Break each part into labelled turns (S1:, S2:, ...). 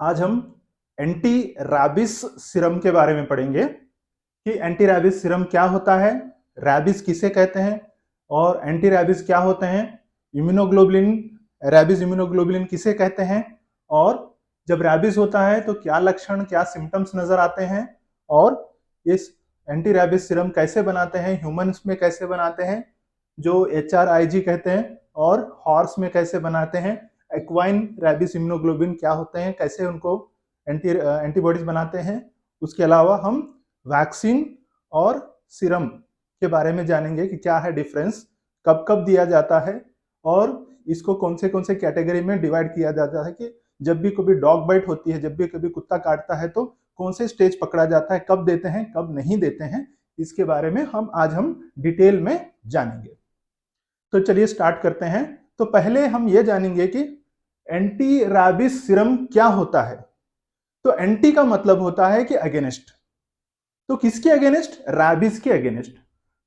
S1: आज हम anti rabies serum के बारे में पढ़ेंगे कि एंटी रैबिस सीरम क्या होता है, रैबिस किसे कहते हैं और एंटी रैबिस क्या होते हैं, इम्यूनोग्लोबुलिन रैबिस इम्यूनोग्लोबुलिन किसे कहते हैं और जब रैबिस होता है तो क्या लक्षण क्या सिम्टम्स नजर आते हैं और इस एंटी रैबिस सीरम कैसे बनाते हैं, ह्यूमंस में कैसे बनाते हैं जो HRIG कहते हैं और हॉर्स में कैसे बनाते हैं, एक्वाइन रैबिस इम्यूनोग्लोबिन क्या होते हैं, कैसे उनको एंटीबॉडीज बनाते हैं। उसके अलावा हम वैक्सीन और सीरम के बारे में जानेंगे कि क्या है डिफरेंस, कब कब दिया जाता है और इसको कौन से कैटेगरी में डिवाइड किया जाता है कि जब भी कभी डॉग बाइट होती है, जब भी कभी कुत्ता काटता है तो कौन से स्टेज पकड़ा जाता है, कब देते हैं कब नहीं देते हैं, इसके बारे में आज हम डिटेल में जानेंगे। तो चलिए स्टार्ट करते हैं। तो पहले हम ये जानेंगे कि एंटी रैबिस सीरम क्या होता है। तो एंटी का मतलब होता है कि अगेंस्ट, तो किसके अगेंस्ट? रैबिस के अगेंस्ट।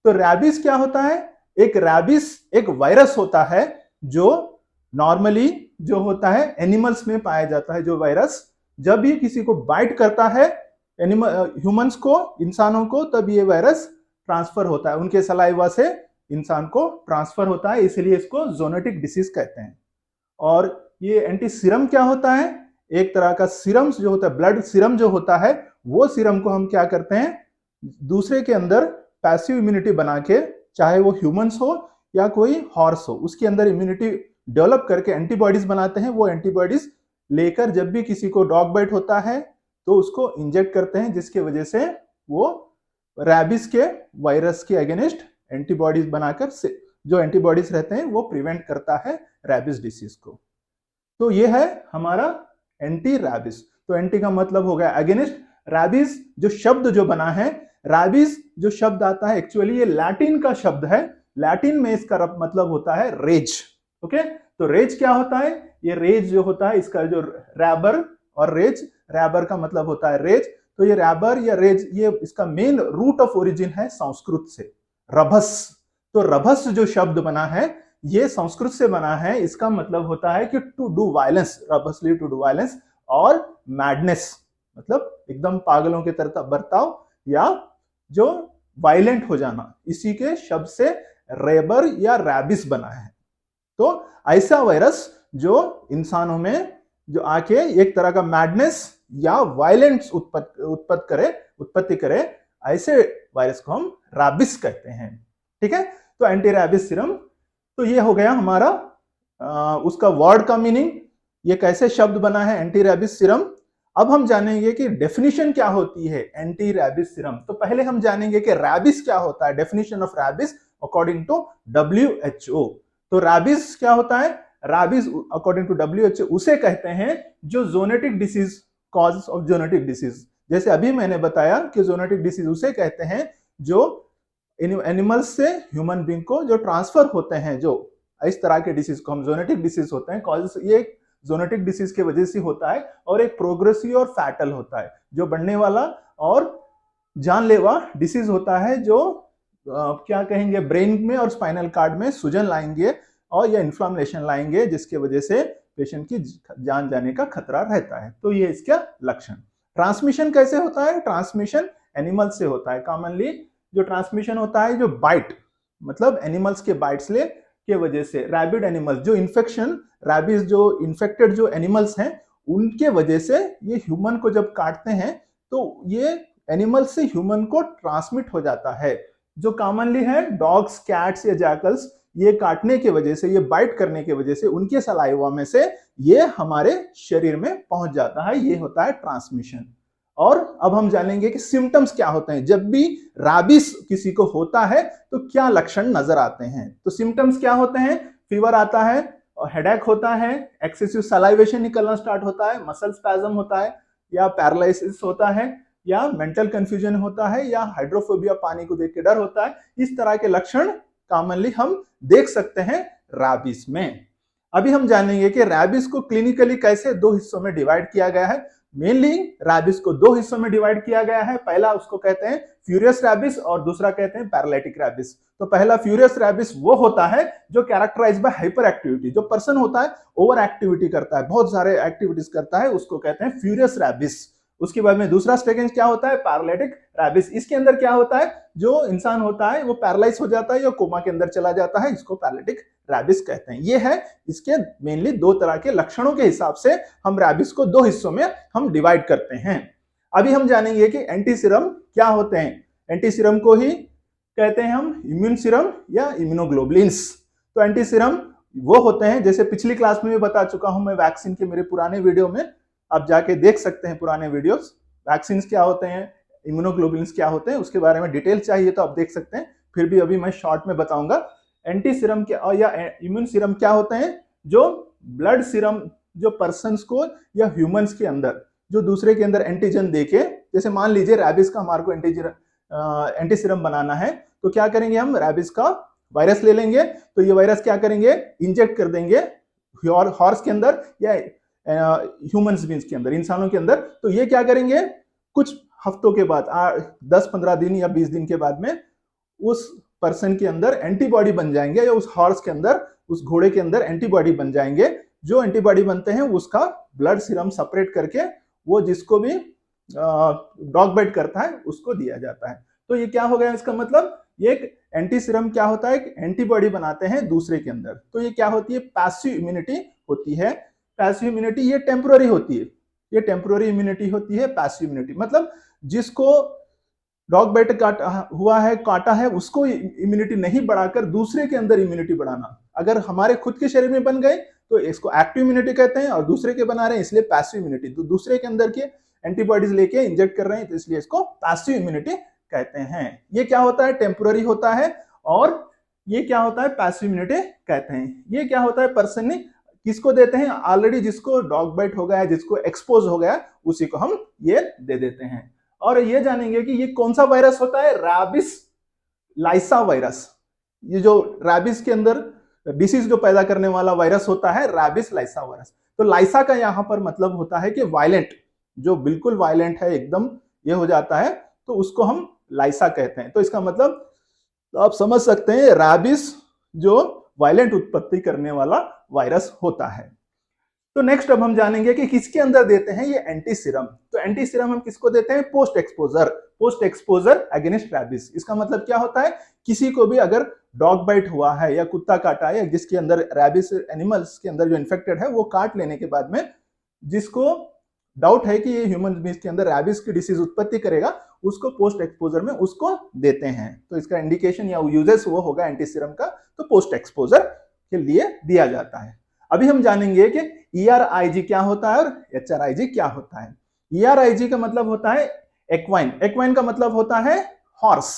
S1: तो रैबिस क्या होता है? एक रैबिस एक वायरस होता है जो नॉर्मली जो होता है एनिमल्स में पाया जाता है। जो वायरस जब ये किसी को बाइट करता है ह्यूमंस को, इंसानों को, तब ये वायरस ट्रांसफर होता है, उनके सलाइवा से इंसान को ट्रांसफर होता है, इसलिए इसको ज़ोनोटिक डिसीज कहते हैं। और ये एंटी सीरम क्या होता है? एक तरह का सीरम जो होता है, ब्लड सीरम जो होता है, वो सीरम को हम क्या करते हैं, दूसरे के अंदर पैसिव इम्यूनिटी बना के, चाहे वो ह्यूमंस हो या कोई हॉर्स हो, उसके अंदर इम्यूनिटी डेवलप करके एंटीबॉडीज बनाते हैं। वो एंटीबॉडीज लेकर जब भी किसी को डॉग बाइट होता है तो उसको इंजेक्ट करते हैं, जिसके वजह से वो रैबिस के वायरस के अगेंस्ट एंटीबॉडीज बनाकर जो एंटीबॉडीज रहते हैं वो प्रिवेंट करता है रैबिस डिसीज को। तो ये है हमारा एंटी रैबिस। तो एंटी का मतलब हो गया अगेंस्ट। रैबिस जो शब्द जो बना है, रैबिस जो शब्द आता है एक्चुअली ये लैटिन का शब्द है। लैटिन में इसका मतलब होता है रेज। ओके, तो रेज क्या होता है? ये रेज जो होता है, इसका जो रैबर और रेज, रैबर का मतलब होता है रेज। तो ये रैबर या रेज, ये इसका मेन रूट ऑफ ओरिजिन है संस्कृत से, रभस। तो रभस जो शब्द बना है ये संस्कृत से बना है। इसका मतलब होता है कि टू डू वायलेंस, रभसली टू डू वायलेंस, और मैडनेस मतलब एकदम पागलों के तरह बर्ताव या जो वायलेंट हो जाना, इसी के शब्द से रेबर या रैबिस बना है। तो ऐसा वायरस जो इंसानों में जो आके एक तरह का मैडनेस या वायलेंस उत्पत्ति करे, ऐसे वायरस को हम रैबिस कहते हैं। ठीक है, तो एंटी रैबिस सीरम, तो ये हो गया हमारा उसका वर्ड का मीनिंग, ये कैसे शब्द बना है एंटी रैबिस सीरम। अब हम जानेंगे कि डेफिनेशन क्या होती है एंटी रैबिस सीरम। तो पहले हम जानेंगे कि रैबिस क्या होता है, definition of rabies according to WHO। तो रैबिस क्या होता है? रैबिस अकॉर्डिंग टू WHO उसे कहते हैं जो ज़ोनोटिक डिसीज, कॉज ऑफ ज़ोनोटिक डिसीज। जैसे अभी मैंने बताया कि ज़ोनोटिक डिसीज उसे कहते हैं जो एनिमल्स से ह्यूमन बींग को जो ट्रांसफर होते हैं, जो इस तरह के डिसीज को हम ज़ोनोटिक डिसीज होते हैं। कॉज ये ज़ोनोटिक डिसीज के वजह से होता है और एक प्रोग्रेसिव और फैटल होता है, जो बढ़ने वाला और जानलेवा डिसीज होता है, जो क्या कहेंगे, ब्रेन में और स्पाइनल कार्ड में सूजन लाएंगे और या इन्फ्लामेशन लाएंगे, जिसके वजह से पेशेंट की जान जाने का खतरा रहता है। तो ये इसका लक्षण। ट्रांसमिशन कैसे होता है? ट्रांसमिशन एनिमल से होता है। कॉमनली जो ट्रांसमिशन होता है, जो बाइट मतलब एनिमल्स के बाइट्स ले के वजह से, रैबिड एनिमल्स जो इन्फेक्शन, रैबिस जो इन्फेक्टेड जो एनिमल्स हैं उनके वजह से ये ह्यूमन को जब काटते हैं तो ये एनिमल से ह्यूमन को ट्रांसमिट हो जाता है। जो कॉमनली है डॉग्स, कैट्स या जैकल्स, ये काटने के वजह से, ये बाइट करने की वजह से उनके सलाइवा में से ये हमारे शरीर में पहुंच जाता है। ये होता है ट्रांसमिशन। और अब हम जानेंगे कि सिम्टम्स क्या होते हैं जब भी रैबिस किसी को होता है, तो क्या लक्षण नजर आते हैं। तो सिम्टम्स क्या होते हैं? फीवर आता है, हेडेक होता है, एक्सेसिव सलाइवेशन निकलना स्टार्ट होता है, मसल स्पैज्म होता है, या पैरालिसिस होता है, या मेंटल कंफ्यूजन होता है, या हाइड्रोफोबिया, पानी को देख के डर होता है। इस तरह के लक्षण कॉमनली हम देख सकते हैं रैबिस में। अभी हम जानेंगे कि रैबिस को क्लिनिकली कैसे दो हिस्सों में डिवाइड किया गया है। मेनली रैबिस को दो हिस्सों में डिवाइड किया गया है। पहला उसको कहते हैं फ्यूरियस रैबिस और दूसरा कहते हैं पैरालिटिक रैबिस। तो पहला फ्यूरियस रैबिस वो होता है जो कैरेक्टराइज बाय हाइपर एक्टिविटी, जो पर्सन होता है ओवर एक्टिविटी करता है, बहुत सारे एक्टिविटीज करता है, उसको कहते हैं फ्यूरियस रैबिस। उसके बाद में दूसरा स्टेज क्या होता है, पैरालिटिक रैबिस। इसके अंदर क्या होता है, जो इंसान होता है वो पैरालाइज हो जाता है या कोमा के अंदर चला जाता है, इसको पैरालिटिक रैबिस कहते हैं। ये है इसके मेनली दो तरह के लक्षणों के हिसाब से हम रैबिस को दो हिस्सों में हम डिवाइड करते हैं। अभी हम जानेंगे कि एंटी सीरम क्या होते हैं। एंटी सीरम को ही कहते हैं हम इम्यून सीरम या इम्यूनोग्लोबुलिन्स। तो एंटी सीरम वो होते हैं, जैसे पिछली क्लास में भी बता चुका हूं मैं वैक्सीन के मेरे पुराने वीडियो में, आप जाके देख सकते हैं पुराने वीडियोस। वैक्सीन क्या होते हैं, इम्यूनोग्लोबुलिन्स क्या होते हैं, उसके बारे में डिटेल चाहिए तो आप देख सकते हैं, फिर भी अभी मैं शॉर्ट में बताऊंगा। एंटी सीरम क्या या इम्यून सीरम क्या होते हैं, जो ब्लड सीरम जो पर्सन्स को या ह्यूमंस के अंदर जो दूसरे के अंदर एंटीजन देके, जैसे मान लीजिए रैबिस का हमारे को एंटी सीरम बनाना है, तो क्या करेंगे हम, रैबिस का वायरस ले लेंगे, तो ये वायरस क्या करेंगे, इंजेक्ट कर देंगे हॉर्स के अंदर या ह्यूमंस बींस के अंदर, इंसानों के अंदर। तो ये क्या करेंगे, कुछ हफ्तों के बाद 10-15 दिन या 20 दिन के बाद में उस पर्सन के अंदर एंटीबॉडी बन जाएंगे, या उस हॉर्स के अंदर, उस घोड़े के अंदर एंटीबॉडी बन जाएंगे। जो एंटीबॉडी बनते हैं उसका ब्लड सीरम सेपरेट करके वो जिसको भी डॉग बाइट करता है उसको दिया जाता है। तो ये क्या हो गया, इसका मतलब ये एक एंटी सीरम क्या होता है, एक एंटीबॉडी बनाते हैं दूसरे के अंदर। तो ये क्या होती है, पैसिव इम्यूनिटी होती है। पैसिव इम्यूनिटी ये टेम्पोररी होती है, ये टेम्पोररी इम्यूनिटी होती है पैसिव इम्यूनिटी। मतलब जिसको डॉग बाइट हुआ है, काटा है, उसको इम्यूनिटी नहीं बढ़ाकर दूसरे के अंदर इम्यूनिटी बढ़ाना। अगर हमारे खुद के शरीर में बन गए तो इसको एक्टिव इम्यूनिटी कहते हैं, और दूसरे के बना रहे हैं इसलिए पैसिव इम्यूनिटी। तो दूसरे के अंदर के एंटीबॉडीज लेके इंजेक्ट कर रहे हैं तो इसलिए इसको पैसिव इम्यूनिटी कहते हैं। ये क्या होता है, टेम्पोररी होता है। और ये क्या होता है, पैसिव इम्यूनिटी कहते हैं। ये क्या होता है, पर्सन ने किसको देते हैं, ऑलरेडी जिसको डॉग बाइट हो गया है, जिसको एक्सपोज हो गया, उसी को हम ये दे देते हैं। और ये जानेंगे कि ये कौन सा वायरस होता है, रैबिस लाइसा वायरस। ये जो रैबिस के अंदर डिसीज जो पैदा करने वाला वायरस होता है, रैबिस लाइसा वायरस। तो लाइसा का यहां पर मतलब होता है कि वायलेंट, जो बिल्कुल वायलेंट है, एकदम ये हो जाता है, तो उसको हम लाइसा कहते हैं। तो इसका मतलब तो आप समझ सकते हैं, रैबिस जो वायलेंट उत्पत्ति करने वाला वायरस होता है। तो नेक्स्ट अब हम जानेंगे कि किसके अंदर देते हैं ये एंटी सीरम। तो एंटी सीरम हम किसको देते हैं, पोस्ट एक्सपोजर अगेंस्ट रैबिस। इसका मतलब क्या होता है, किसी को भी अगर डॉग बाइट हुआ है या कुत्ता काटा है, या जिसके अंदर रैबिस एनिमल्स के अंदर जो इन्फेक्टेड है वो काट लेने के बाद में जिसको डाउट है कि ये ह्यूमन बींग्स के अंदर रैबिस की डिसीज उत्पत्ति करेगा, उसको पोस्ट एक्सपोजर में उसको देते हैं। तो इसका इंडिकेशन या यूजेस वो होगा एंटी सीरम का, तो पोस्ट एक्सपोजर के लिए दिया जाता है। अभी हम जानेंगे कि ERIG क्या होता है और HRIG क्या होता है। ERIG का मतलब होता है एक्वाइन। एक्वाइन का मतलब होता है हॉर्स,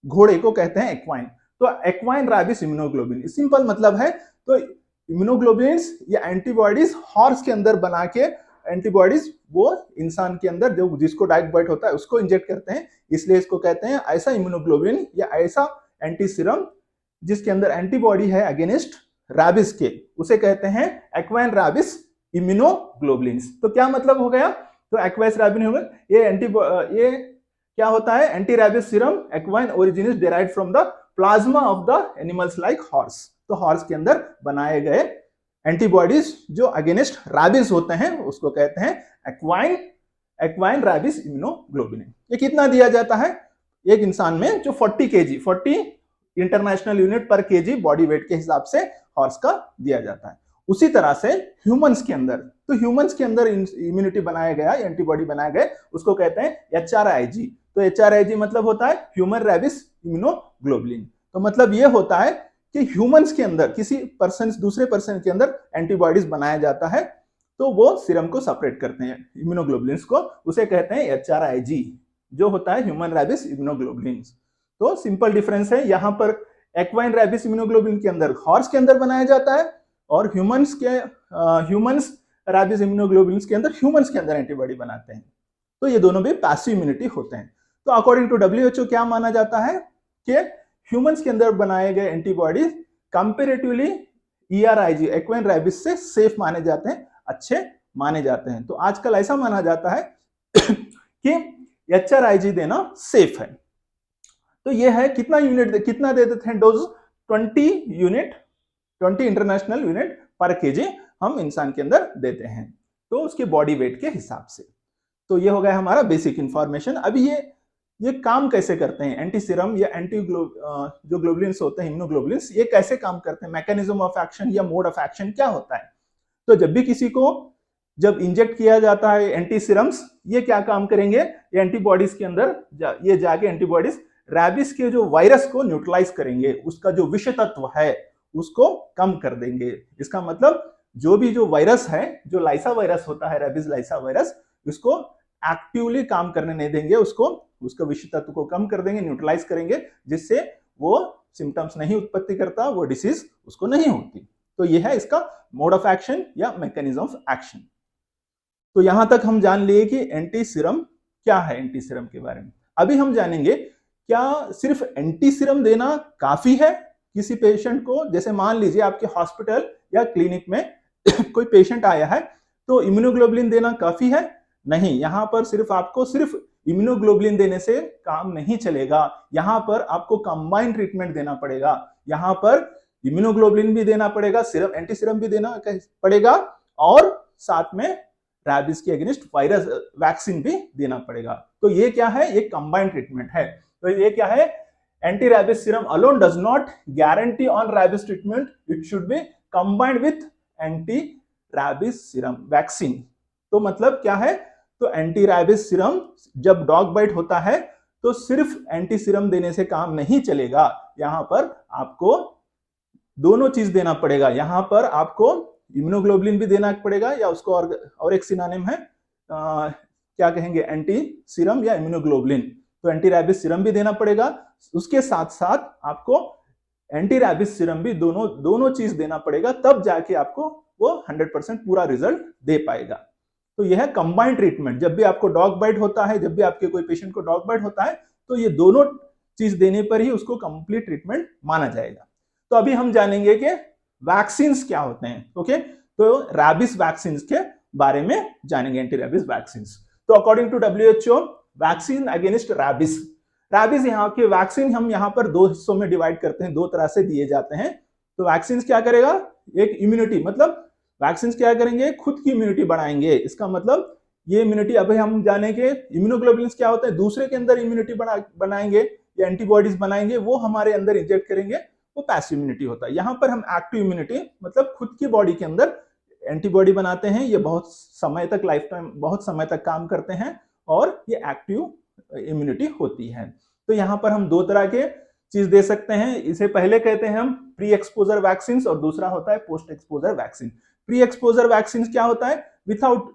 S1: घोड़े को कहते हैं एक्वाइन। तो एक्वाइन रैबिस इम्यूनोग्लोबुलिन सिंपल मतलब है। तो इम्यूनोग्लोबुलिन्स या एंटीबॉडीज हॉर्स के अंदर बना के, एंटीबॉडीज वो इंसान के अंदर जो जिसको डॉग बाइट होता है उसको इंजेक्ट करते हैं, इसलिए इसको कहते हैं ऐसा इम्यूनोग्लोबुलिन या ऐसा एंटी सीरम जिसके अंदर एंटीबॉडी है अगेंस्ट रैबिस के, उसे कहते हैं एक्वाइन रैबिस इम्यूनोग्लोबुलिन्स। तो क्या मतलब हो गया, तो एक्वाइस रैबिन हो गया, ये क्या होता है, anti rabies serum equine origin is derived from the plasma of the animals like horse. तो हॉर्स के अंदर बनाए गए एंटीबॉडीज जो अगेंस्ट रैबिस होते हैं उसको कहते हैं एक्वाइन रैबिस इम्यूनोग्लोबुलिन। ये कितना दिया जाता है एक इंसान में, जो 40 इंटरनेशनल यूनिट पर केजी बॉडी वेट के हिसाब से हॉर्स का दिया जाता है। उसी तरह से ह्यूमंस के अंदर, तो ह्यूमंस के अंदर इम्यूनिटी बनाया गया, एंटीबॉडी बनाए गए, उसको कहते हैं HRIG। तो HRIG मतलब होता है ह्यूमन रैबिस इम्यूनोग्लोबुलिन। तो मतलब ये होता है कि ह्यूमंस के अंदर किसी पर्सन दूसरे पर्सन के अंदर एंटीबॉडीज बनाया जाता है, तो वो सीरम को सेपरेट करते हैं इम्यूनोग्लोबुलिन्स को, उसे कहते हैं HRIG, जो होता है ह्यूमन रैबिस इम्यूनोग्लोबुलिन्स। तो सिंपल डिफरेंस है, यहां पर एक्वाइन रैबिस इम्यूनोग्लोबुलिन के अंदर हॉर्स के अंदर बनाया जाता है, और ह्यूमंस रैबिस इम्यूनोग्लोबुलिन्स के अंदर ह्यूमंस के अंदर एंटीबॉडी बनाते हैं। तो ये दोनों भी पैसिव इम्यूनिटी होते हैं। तो अकॉर्डिंग टू WHO क्या माना जाता है कि ह्यूमंस के अंदर बनाए गए एंटीबॉडीज कंपैरेटिवली ERIG एक्वाइन रैबिस से सेफ माने जाते हैं, अच्छे माने जाते हैं। तो आजकल ऐसा माना जाता है कि HRIG देना सेफ है। तो ये है कितना यूनिट, कितना दे देते हैं डोज, 20 इंटरनेशनल यूनिट पर केजी हम इंसान के अंदर देते हैं, तो उसके बॉडी वेट के हिसाब से। तो ये हो गया हमारा बेसिक इंफॉर्मेशन। अभी ये काम कैसे करते हैं, एंटी सीरम या जो ग्लोबुलिन्स होते हैं, इम्यूनोग्लोबुलिन्स, ये कैसे काम करते हैं, मैकेनिज्म ऑफ एक्शन या मोड ऑफ एक्शन क्या होता है। तो जब भी किसी को जब इंजेक्ट किया जाता है एंटी सीरम्स, ये क्या काम करेंगे, ये एंटीबॉडीज के अंदर ये जाके एंटीबॉडीज रैबिस के जो वायरस को न्यूट्रलाइज करेंगे, उसका जो विषय तत्व है उसको कम कर देंगे। इसका मतलब जो भी जो वायरस है, जो लाइसा वायरस होता है, रैबिस लाइसा वायरस, उसको एक्टिवली काम करने नहीं देंगे, उसको विषय तत्व को कम कर देंगे, न्यूट्रलाइज करेंगे, जिससे वो सिम्टम्स नहीं उत्पत्ति करता, वो डिसीज उसको नहीं होती। तो ये है इसका मोड ऑफ एक्शन या मैकेनिज्म ऑफ एक्शन। तो यहां तक हम जान लिए कि एंटी सीरम क्या है। एंटी सीरम के बारे में अभी हम जानेंगे, क्या सिर्फ एंटी सीरम देना काफी है किसी पेशेंट को। जैसे मान लीजिए आपके हॉस्पिटल या क्लिनिक में कोई पेशेंट आया है, तो इम्यूनोग्लोबुलिन देना काफी है? नहीं, यहां पर सिर्फ इम्यूनोग्लोबुलिन देने से काम नहीं चलेगा, यहां पर आपको कंबाइंड ट्रीटमेंट देना पड़ेगा। यहां पर इम्यूनोग्लोबुलिन भी देना पड़ेगा, सीरम एंटी सीरम भी देना पड़ेगा, और साथ में रैबिस के अगेंस्ट वायरस वैक्सीन भी देना पड़ेगा। तो ये क्या है, ये कंबाइंड ट्रीटमेंट है। तो ये क्या है, anti rabies serum alone does not guarantee on rabies treatment, it should be combined with anti rabies serum vaccine. तो मतलब क्या है, तो एंटी रैबिस सीरम जब डॉग बाइट होता है तो सिर्फ एंटी सीरम देने से काम नहीं चलेगा, यहां पर आपको दोनों चीज देना पड़ेगा। यहां पर आपको इम्यूनोग्लोबुलिन भी देना पड़ेगा, या उसको और एक सिनोनिम है, क्या कहेंगे, एंटी सीरम या इम्यूनोग्लोबुलिन। तो एंटी रैबिस सीरम भी देना पड़ेगा, उसके साथ साथ आपको एंटी रैबिस सीरम भी दोनों चीज देना पड़ेगा, तब जाके आपको वो 100% पूरा रिजल्ट दे पाएगा। तो यह है कंबाइंड ट्रीटमेंट। जब भी आपको डॉग बाइट होता है, जब भी आपके कोई पेशेंट को डॉग बाइट होता है, तो ये दोनों चीज देने पर ही उसको कंप्लीट ट्रीटमेंट माना जाएगा। तो अभी हम जानेंगे कि वैक्सीन्स क्या होते हैं। ओके, तो रैबिस वैक्सीन्स के बारे में जानेंगे, एंटी रैबिस वैक्सीन्स। तो according to WHO, vaccine against rabies, यहाँ के वैक्सीन हम यहाँ पर दो हिस्सों में डिवाइड करते हैं, दो तरह से दिए जाते हैं। तो वैक्सीन क्या करेगा, एक इम्यूनिटी, मतलब वैक्सीन क्या करेंगे, खुद की इम्यूनिटी बढ़ाएंगे। इसका मतलब ये इम्यूनिटी, अभी हम जानेंगे इम्यूनोग्लोबुलिन क्या होता है, दूसरे के अंदर इम्यूनिटी बनाएंगे या एंटीबॉडीज बनाएंगे, वो हमारे अंदर इंजेक्ट करेंगे, वो पैसिव इम्यूनिटी होता है। यहाँ पर हम एक्टिव इम्यूनिटी, मतलब खुद की बॉडी के अंदर एंटीबॉडी बनाते हैं, ये बहुत समय तक, लाइफ टाइम बहुत समय तक काम करते हैं, और ये एक्टिव इम्यूनिटी होती है। तो यहाँ पर हम दो तरह के चीज दे सकते हैं। इसे पहले कहते हैं हम प्री एक्सपोजर वैक्सीन, और दूसरा होता है post exposure vaccine. Pre exposure vaccine क्या होता है, विथआउट,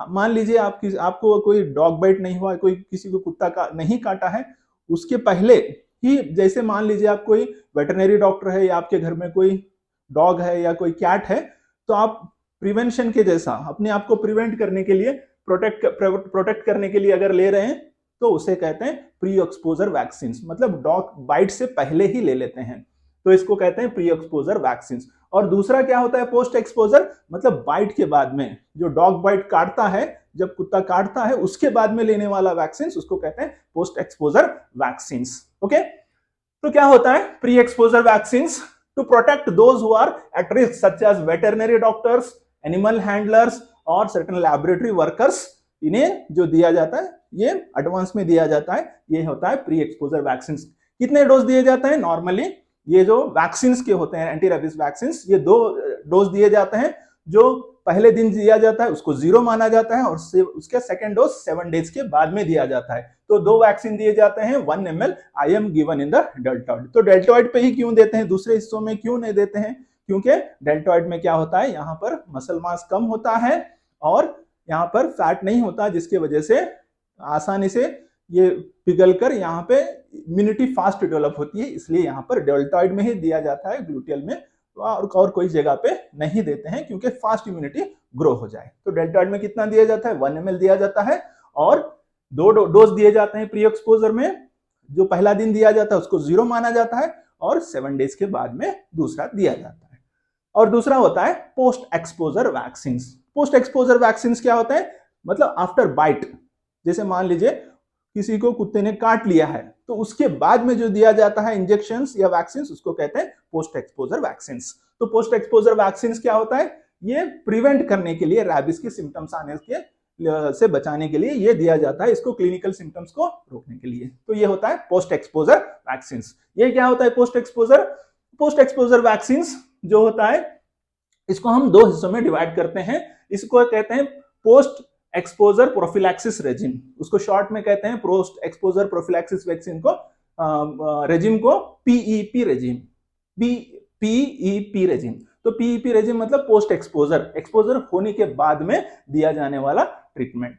S1: मान लीजिए आपको कोई डॉग बाइट नहीं हुआ, कोई किसी को कुत्ता नहीं काटा है, उसके पहले ही, जैसे मान लीजिए आप कोई वेटरनरी डॉक्टर है, या आपके घर में कोई डॉग है या कोई कैट है, तो आप प्रिवेंशन के जैसा अपने आप को प्रिवेंट करने के लिए, प्रोटेक्ट करने के लिए अगर ले रहे हैं, तो उसे कहते हैं प्री एक्सपोजर वैक्सीन, मतलब डॉग बाइट से पहले ही ले लेते हैं, तो इसको कहते हैं प्री एक्सपोजर वैक्सीन। और दूसरा क्या होता है, पोस्ट एक्सपोजर, मतलब बाइट के बाद में, जो डॉग बाइट काटता है, जब कुत्ता काटता है उसके बाद में लेने वाला वैक्सीन, उसको कहते हैं पोस्ट एक्सपोजर वैक्सीन। ओके, तो क्या होता है pre exposure vaccine, to protect those who are at risk such as veterinary doctors, animal handlers और सर्टेन लैबोरेटरी वर्कर्स, इन्हें जो दिया जाता है, ये एडवांस में दिया जाता है, ये होता है प्री एक्सपोजर वैक्सीन। कितने डोज दिए जाते हैं, नॉर्मली ये जो वैक्सीन के होते हैं, एंटी रेबीज वैक्सीन, ये 2 डोज दिए जाते हैं। जो पहले दिन दिया जाता है उसको 0 माना जाता है, और उसके सेकंड डोज 7 डेज के बाद में दिया जाता है। तो 2 वैक्सीन दिए जाते हैं, 1 ml I am given in the deltoid. तो डेल्टॉइड पे ही क्यों देते हैं, दूसरे हिस्सों में क्यों नहीं देते हैं, क्योंकि डेल्टॉइड में क्या होता है, यहाँ पर मसल मास कम होता है और यहाँ पर फैट नहीं होता, जिसकी वजह से आसानी से ये पिघलकर यहाँ पे इम्यूनिटी फास्ट डेवलप होती है, इसलिए यहाँ पर डेल्टॉइड में ही दिया जाता है, ग्लूटियल में और कोई जगह पे नहीं देते हैं, क्योंकि फास्ट इम्यूनिटी ग्रो हो जाए। तो डेल्टॉइड में कितना दिया जाता है, 1 ml दिया जाता है, और 2 डोज दिए जाते हैं प्री एक्सपोजर में। जो पहला दिन दिया जाता है उसको 0 माना जाता है, और 7 डेज के बाद में दूसरा दिया जाता है। और दूसरा होता है post exposure vaccine. Post exposure vaccine क्या होता है, मतलब आफ्टर बाइट, जैसे मान लीजिए किसी को कुत्ते ने काट लिया है तो उसके बाद में जो दिया जाता है इंजेक्शंस या वैक्सीन, उसको कहते हैं पोस्ट एक्सपोजर वैक्सीन। तो पोस्ट एक्सपोजर वैक्सीन क्या होता है, ये प्रिवेंट करने के लिए, रैबिस के सिम्टम्स आने के से बचाने के लिए ये दिया जाता है, इसको क्लिनिकल सिम्टम्स को रोकने के लिए। तो ये होता है पोस्ट एक्सपोजर वैक्सीन। ये क्या होता है post exposure? Post exposure vaccine जो होता है इसको हम दो हिस्सों में डिवाइड करते हैं। इसको कहते हैं पोस्ट एक्सपोजर प्रोफिलैक्सिस रेजिम, उसको शॉर्ट में कहते हैं पोस्ट एक्सपोजर प्रोफिलैक्सिस वैक्सीन को रेजिम को पीईपी रेजिम, पीईपी रेजिम। तो पीईपी रेजिम मतलब पोस्ट एक्सपोजर होने के बाद में दिया जाने वाला ट्रीटमेंट।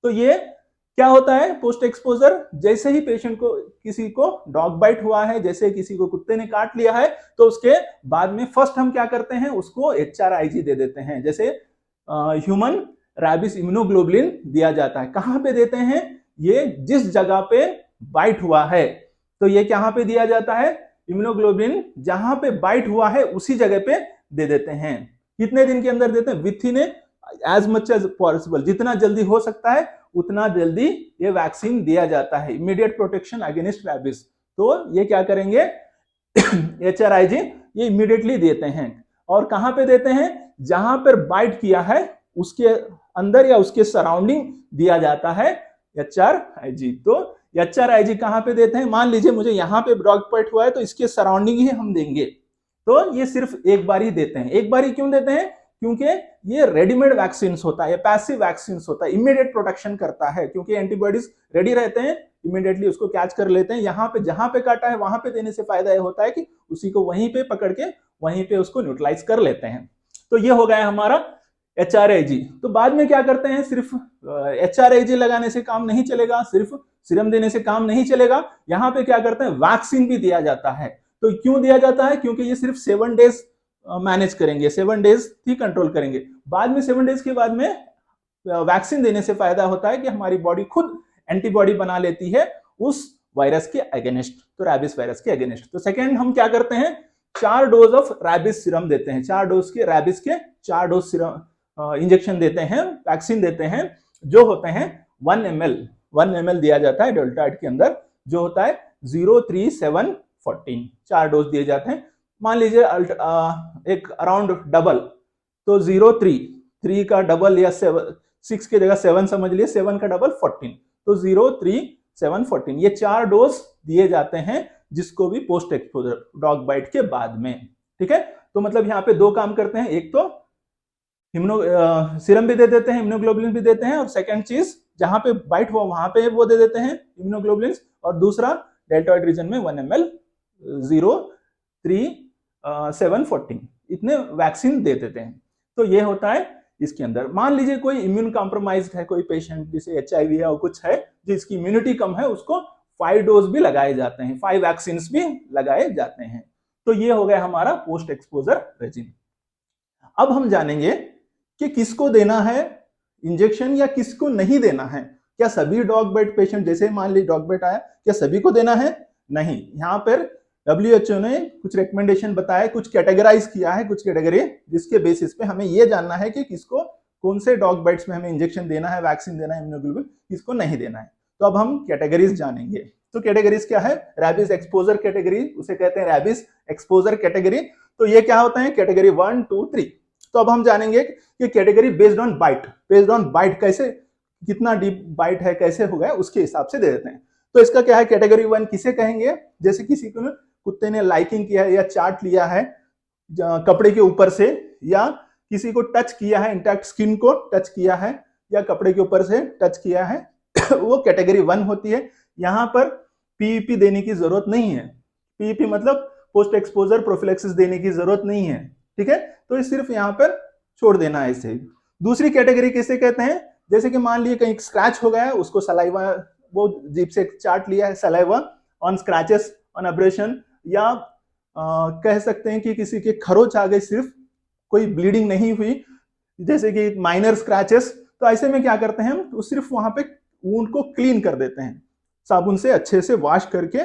S1: तो ये क्या होता है पोस्ट एक्सपोजर? जैसे ही पेशेंट को, किसी को डॉग बाइट हुआ है, जैसे किसी को कुत्ते ने काट लिया है, तो उसके बाद में फर्स्ट हम क्या करते हैं, उसको HRIG दे देते हैं। जैसे ह्यूमन रैबिस इम्यूनोग्लोबुलिन दिया जाता है। कहां पे देते हैं? ये जिस जगह पे बाइट हुआ है, तो ये कहां पे दिया जाता है? इम्यूनोग्लोबुलिन जहां पे बाइट हुआ है उसी जगह पे दे देते हैं। कितने दिन के अंदर देते हैं? Within as much as possible, जितना जल्दी हो सकता है उतना जल्दी ये वैक्सीन दिया जाता है, इमीडिएट प्रोटेक्शन अगेंस्ट रैबिस। तो ये क्या करेंगे HRIG ये इमीडिएटली देते हैं। और कहां पे देते हैं? जहां पर बाइट किया है उसके अंदर या उसके सराउंडिंग दिया जाता है HRIG। तो HRIG कहां पे देते हैं? मान लीजिए मुझे यहां पे डॉग बाइट हुआ है तो इसके सराउंडिंग ही हम देंगे। तो ये सिर्फ एक बार ही देते हैं। एक बार ही क्यों देते हैं? क्योंकि ये रेडीमेड वैक्सीन होता है, ये पैसिव वैक्सीन होता है, इमीडिएट प्रोटेक्शन करता है, क्योंकि एंटीबॉडीज रेडी रहते हैं, इमीडिएटली उसको कैच कर लेते हैं। यहाँ पे जहां पे काटा है वहां पे देने से फायदा ये होता है कि उसी को वहीं पे पकड़ के वहीं पे उसको न्यूट्रलाइज कर लेते हैं। तो ये हो गया हमारा HRIG। तो बाद में क्या करते हैं? सिर्फ HRIG लगाने से काम नहीं चलेगा, सिर्फ सीरम देने से काम नहीं चलेगा, यहाँ पे क्या करते हैं? वैक्सीन भी दिया जाता है। तो क्यों दिया जाता है? क्योंकि ये सिर्फ 7 डेज मैनेज करेंगे, 7 डेज ही कंट्रोल करेंगे। बाद में 7 डेज के बाद में वैक्सीन देने से फायदा होता है कि हमारी बॉडी खुद एंटीबॉडी बना लेती है उस वायरस के अगेंस्ट, तो रैबिस वायरस के अगेंस्ट। तो सेकेंड हम क्या करते हैं? 4 डोज ऑफ रैबिस सीरम देते हैं, 4 डोज के रैबिस के 4 डोज सीरम इंजेक्शन देते हैं, वैक्सीन देते हैं, जो होते हैं 1 ml दिया जाता है डेल्टाइड के अंदर, जो होता है 0, 3, 7, 14, 4 डोज दिए जाते हैं। मान लीजिए एक अराउंड डबल, तो 0, 3 का डबल या 6 की जगह 7 समझ लिए, 7 का डबल 14, तो 0, 3, 7, 14 ये 4 डोज दिए जाते हैं, जिसको भी पोस्ट एक्सपोजर डॉग बाइट के बाद में। ठीक है, तो मतलब यहाँ पे 2 काम करते हैं, एक तो सीरम भी दे देते हैं, इम्यूनोग्लोबुलिन भी देते हैं, और सेकंड चीज जहां पे बाइट हुआ वहां पे वो दे देते हैं इम्यूनोग्लोबुलिन, और दूसरा डेल्टॉइड रीजन में 1 ml 0, 3, 7, 14 इतने वैक्सीन दे देते हैं। तो ये होता है इसके अंदर। मान लीजिए कोई इम्यून कॉम्प्रोमाइज है, कोई पेशेंट जिसे HIV है और कुछ है जिसकी इम्यूनिटी कम है, उसको 5 डोज भी लगाए जाते हैं, 5 वैक्सीन भी लगाए जाते हैं। तो ये हो गया हमारा पोस्ट एक्सपोजर रेजिम। अब हम जानेंगे कि किसको देना है इंजेक्शन या किसको नहीं देना है। क्या सभी डॉग बाइट पेशेंट, जैसे मान लीजिए डॉग बाइट आया, क्या सभी को देना है? नहीं। यहाँ पर WHO ने कुछ रिकमेंडेशन बताया, कुछ कैटेगराइज किया है, कुछ कैटेगरी, जिसके बेसिस पे हमें यह जानना है कि किसको कौन से डॉग बाइट्स में हमें इंजेक्शन देना है, वैक्सीन देना है, इम्यूनोग्लोबुलिन, किसको नहीं देना है। तो अब हम कैटेगरीज जानेंगे। तो कैटेगरीज क्या है? रैबिस एक्सपोजर कैटेगरी, उसे कहते हैं रैबिस एक्सपोजर कैटेगरी। तो ये क्या होता है? कैटेगरी 1, 2, 3। तो अब हम जानेंगे कि कैटेगरी बेस्ड ऑन बाइट कैसे, कितना डीप बाइट है, कैसे होगा, उसके हिसाब से दे देते हैं। तो इसका क्या है? कैटेगरी 1 किसे कहेंगे? जैसे किसी को कुत्ते ने लाइकिंग किया है या चाट लिया है कपड़े के ऊपर से, या किसी को टच किया है, इंटैक्ट स्किन को टच किया है या कपड़े के ऊपर से टच किया है, वो कैटेगरी 1 होती है। यहाँ पर PEP देने की जरूरत नहीं है। PEP मतलब पोस्ट एक्सपोजर प्रोफिलैक्सिस देने की जरूरत नहीं है। ठीक है, तो ये सिर्फ यहाँ पर छोड़ देना है इसे। दूसरी कैटेगरी किसे कहते हैं? जैसे कि मान लीजिए कहीं स्क्रैच हो गया है, उसको सलाइवा, वो जीभ से चाट लिया है, saliva on scratches on abrasion, या कह सकते हैं कि किसी के खरोच आ गई, सिर्फ कोई ब्लीडिंग नहीं हुई, जैसे कि माइनर स्क्रैचेस, तो ऐसे में क्या करते हैं हम? तो सिर्फ वहां पे वुंड को क्लीन कर देते हैं, साबुन से अच्छे से वॉश करके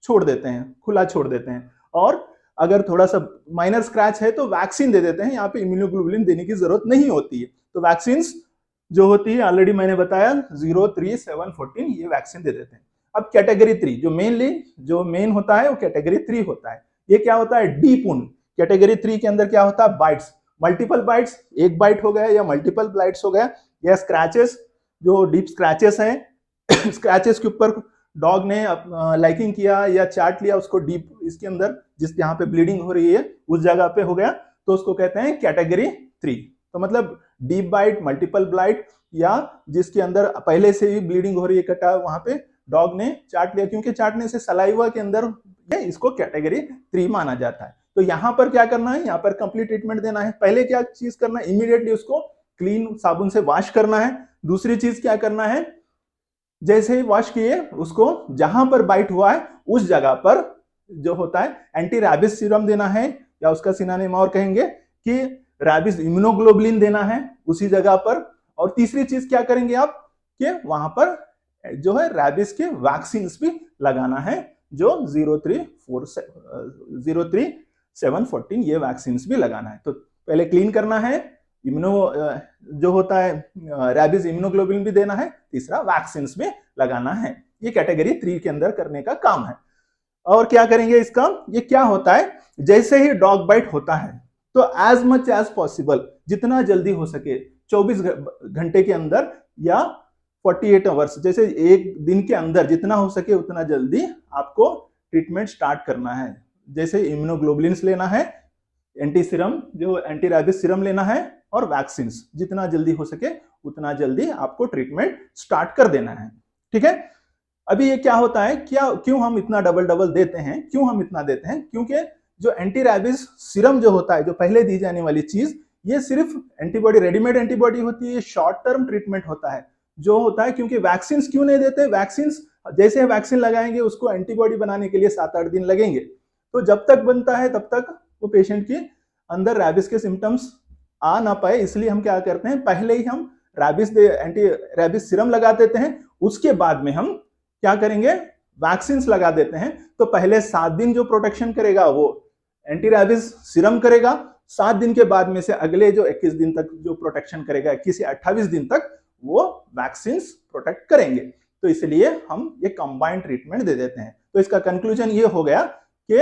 S1: छोड़ देते हैं, खुला छोड़ देते हैं। और अगर थोड़ा सा माइनर स्क्रैच है तो वैक्सीन दे देते हैं, यहाँ पे इम्यूनोग्लोबुलिन देने की जरूरत नहीं होती है। तो वैक्सीन जो होती है ऑलरेडी मैंने बताया 0, 3, 7, 14 ये वैक्सीन दे देते हैं। अब कैटेगरी 3 जो मेन होता है वो कैटेगरी 3 होता है। ये क्या होता है? Deep wound. कैटेगरी 3 के अंदर क्या होता है? बाइट्स, मल्टीपल बाइट्स, एक बाइट हो गया या मल्टीपल बाइट्स हो गया, या स्क्रैचेस, जो डीप स्क्रैचेस हैं स्क्रैचेस के ऊपर डॉग ने लाइकिंग किया या चाट लिया उसको डीप, इसके अंदर जिस जहाँ पे ब्लीडिंग हो रही है उस जगह पे हो गया, तो उसको कहते हैं कैटेगरी 3। तो मतलब डीप बाइट, मल्टीपल बाइट, या जिसके अंदर पहले से ही ब्लीडिंग हो रही है, कटा, वहां पे डॉग ने चाट लिया, क्योंकि चाटने से सलाइवा के अंदर इसको कैटेगरी 3 माना जाता है। तो यहाँ पर क्या करना है? यहाँ पर कंप्लीट ट्रीटमेंट देना है। पहले क्या चीज करना है? इमीडिएटली उसको क्लीन साबुन से वॉश करना है। दूसरी चीज क्या करना है? जैसे ही वॉश किए उसको जहां पर बाइट हुआ है उस जगह पर जो होता है एंटी रैबिस सीरम देना है, या उसका सिनोनिम और कहेंगे कि रैबिस इम्यूनोग्लोबुलिन देना है उसी जगह पर। और तीसरी चीज क्या करेंगे आप कि वहां पर जो है रैबिस के वैक्सीन भी लगाना है, जो 03714 ये वैक्सीन भी लगाना है। तो पहले क्लीन करना है, इम्यूनो जो होता है रैबिस इम्यूनोग्लोबुलिन भी देना है, तीसरा वैक्सीन भी लगाना है। ये कैटेगरी 3 के अंदर करने का काम है। और क्या करेंगे इसका? ये क्या होता है, जैसे ही डॉग बाइट होता है तो एज मच एज पॉसिबल, जितना जल्दी हो सके 24 घंटे के अंदर या 48 आवर्स, जैसे एक दिन के अंदर जितना हो सके उतना जल्दी आपको ट्रीटमेंट स्टार्ट करना है। जैसे इम्यूनोग्लोबुलिन्स लेना है, एंटी सीरम जो एंटी रैबिस सीरम लेना है, और वैक्सीन जितना जल्दी हो सके उतना जल्दी आपको ट्रीटमेंट स्टार्ट कर देना है। ठीक है। अभी ये क्या होता है, क्यों हम इतना डबल देते हैं? क्यों हम इतना देते हैं? क्योंकि जो एंटी रैबिस सीरम जो होता है, जो पहले दी जाने वाली चीज, ये सिर्फ एंटीबॉडी, रेडीमेड एंटीबॉडी होती है, शॉर्ट टर्म ट्रीटमेंट होता है जो होता है। क्योंकि वैक्सीन क्यों नहीं देते? वैक्सीन जैसे वैक्सीन लगाएंगे उसको एंटीबॉडी बनाने के लिए 7-8 दिन लगेंगे, तो जब तक बनता है तब तक वो पेशेंट के अंदर रैबिस के सिम्टम्स आ ना पाए, इसलिए हम क्या करते हैं, पहले ही हम एंटी रैबिस सीरम लगा देते हैं, उसके बाद में हम क्या करेंगे, वैक्सीन लगा देते हैं। तो पहले 7 दिन जो प्रोटेक्शन करेगा वो एंटी रैबिस सीरम करेगा, 7 दिन के बाद में से अगले जो 21 दिन तक जो प्रोटेक्शन करेगा, 21 या 28 दिन तक वो वैक्सीन प्रोटेक्ट करेंगे। तो इसलिए हम ये कंबाइंड ट्रीटमेंट दे देते हैं। तो इसका कंक्लूजन ये हो गया कि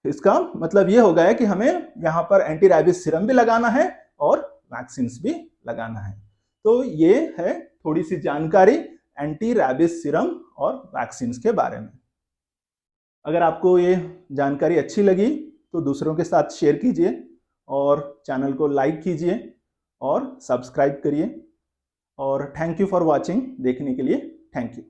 S1: इसका मतलब ये हो गया कि हमें यहाँ पर एंटी रैबिस सीरम भी लगाना है और वैक्सीन भी लगाना है। तो ये है थोड़ी सी जानकारी एंटी रैबिस सीरम और वैक्सीन के बारे में। अगर आपको ये जानकारी अच्छी लगी तो दूसरों के साथ शेयर कीजिए और चैनल को लाइक कीजिए और सब्सक्राइब करिए। और थैंक यू फॉर वॉचिंग, देखने के लिए थैंक यू।